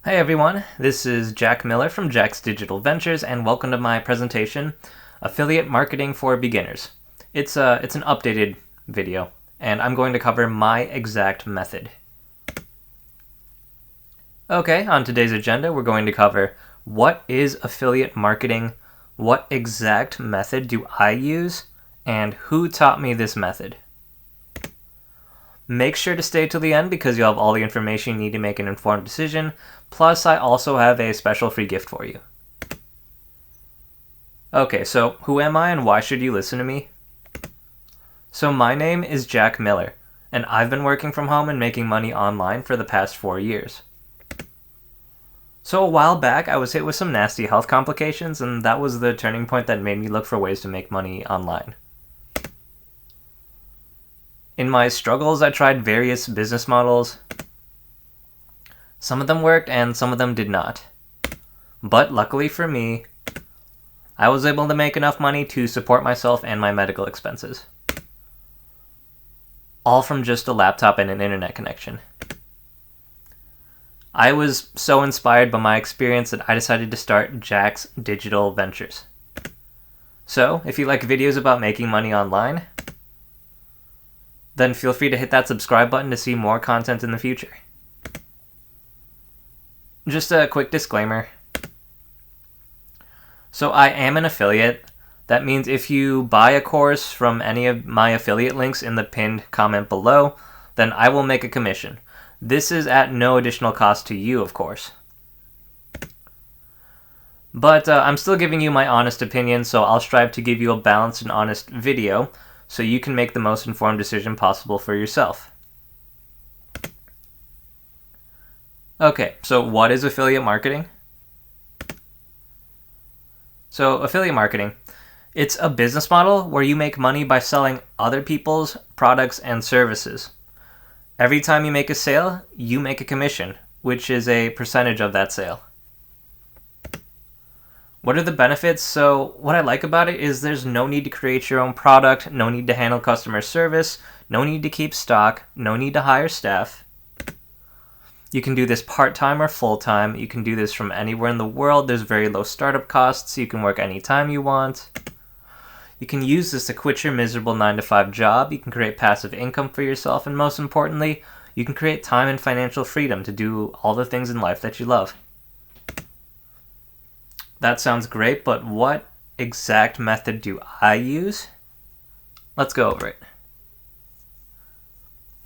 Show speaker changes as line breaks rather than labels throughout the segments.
Hey everyone, this is Jack Miller from Jack's Digital Ventures, and welcome to my presentation, Affiliate Marketing for Beginners. It's an updated video, and I'm going to cover my exact method. Okay, on today's agenda, we're going to cover what is affiliate marketing, what exact method do I use, and who taught me this method. Make sure to stay till the end because you'll have all the information you need to make an informed decision. Plus, I also have a special free gift for you. Okay, so who am I and why should you listen to me? So my name is Jack Miller, and I've been working from home and making money online for the past 4 years. So a while back, I was hit with some nasty health complications, and that was the turning point that made me look for ways to make money online. In my struggles, I tried various business models. Some of them worked and some of them did not. But luckily for me, I was able to make enough money to support myself and my medical expenses. All from just a laptop and an internet connection. I was so inspired by my experience that I decided to start Jack's Digital Ventures. So, if you like videos about making money online, then feel free to hit that subscribe button to see more content in the future. Just a quick disclaimer. So I am an affiliate. That means if you buy a course from any of my affiliate links in the pinned comment below, then I will make a commission. This is at no additional cost to you, of course. But I'm still giving you my honest opinion, so I'll strive to give you a balanced and honest video so you can make the most informed decision possible for yourself. Okay, so what is affiliate marketing? So affiliate marketing, it's a business model where you make money by selling other people's products and services. Every time you make a sale, you make a commission, which is a percentage of that sale. What are the benefits? So what I like about it is there's no need to create your own product, no need to handle customer service, no need to keep stock, no need to hire staff. You can do this part-time or full-time. You can do this from anywhere in the world. There's very low startup costs. You can work anytime you want. You can use this to quit your miserable 9-to-5 job. You can create passive income for yourself. And most importantly, you can create time and financial freedom to do all the things in life that you love. That sounds great, but what exact method do I use? Let's go over it.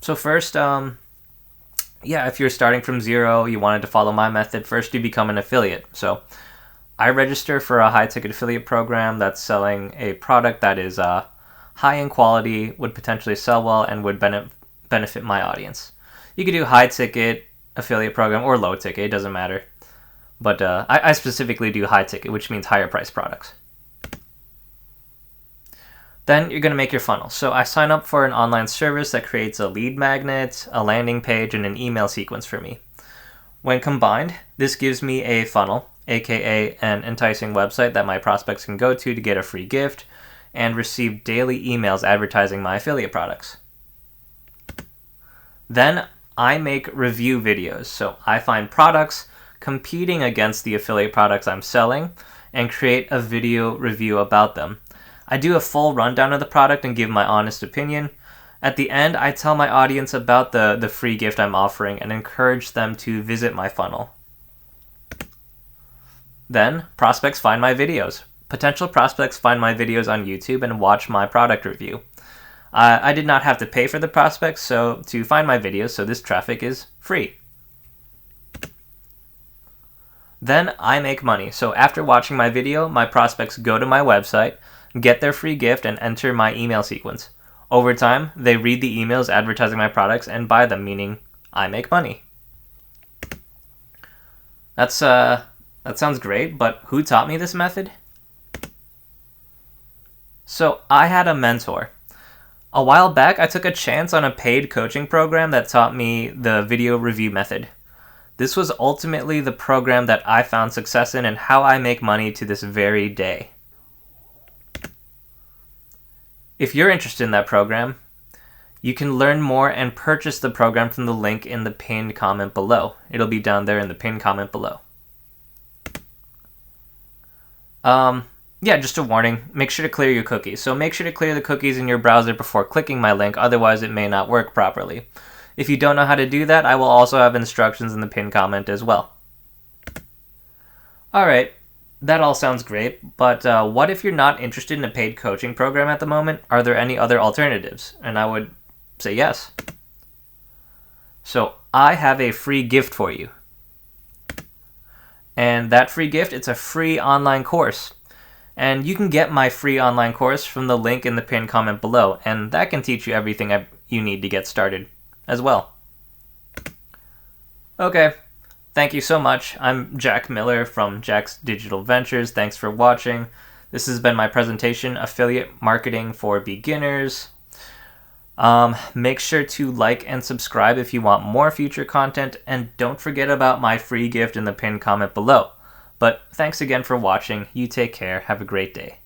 So first, if you're starting from zero, you wanted to follow my method, first you become an affiliate. So I register for a high-ticket affiliate program that's selling a product that is high in quality, would potentially sell well, and would benefit my audience. You could do high-ticket affiliate program or low-ticket, it doesn't matter. But I specifically do high-ticket, which means higher-priced products. Then you're going to make your funnel. So I sign up for an online service that creates a lead magnet, a landing page, and an email sequence for me. When combined, this gives me a funnel, aka an enticing website that my prospects can go to get a free gift and receive daily emails advertising my affiliate products. Then I make review videos. So I find products competing against the affiliate products I'm selling and create a video review about them. I do a full rundown of the product and give my honest opinion. At the end, I tell my audience about the free gift I'm offering and encourage them to visit my funnel. Then, prospects find my videos. Potential prospects find my videos on YouTube and watch my product review. I did not have to pay for the prospects to find my videos, so this traffic is free. Then I make money. So after watching my video, my prospects go to my website, get their free gift, and enter my email sequence. Over time, they read the emails advertising my products and buy them, meaning I make money. That sounds great, but who taught me this method? So I had a mentor. A while back, I took a chance on a paid coaching program that taught me the video review method. This was ultimately the program that I found success in and how I make money to this very day. If you're interested in that program, You can learn more and purchase the program from the link in the pinned comment below. It'll be down there in the pinned comment below. Yeah, just a warning. Make sure to clear your cookies. So make sure to clear the cookies in your browser before clicking my link, otherwise it may not work properly. If you don't know how to do that, I will also have instructions in the pinned comment as well. Alright, that all sounds great, but what if you're not interested in a paid coaching program at the moment? Are there any other alternatives? And I would say yes. So I have a free gift for you. And that free gift, it's a free online course. And you can get my free online course from the link in the pinned comment below, and that can teach you everything you need to get started as well. Okay, thank you so much. I'm Jack Miller from Jack's Digital Ventures. Thanks for watching. This has been my presentation, Affiliate Marketing for Beginners. Make sure to like and subscribe if you want more future content, and don't forget about my free gift in the pinned comment below. But thanks again for watching. You take care. Have a great day.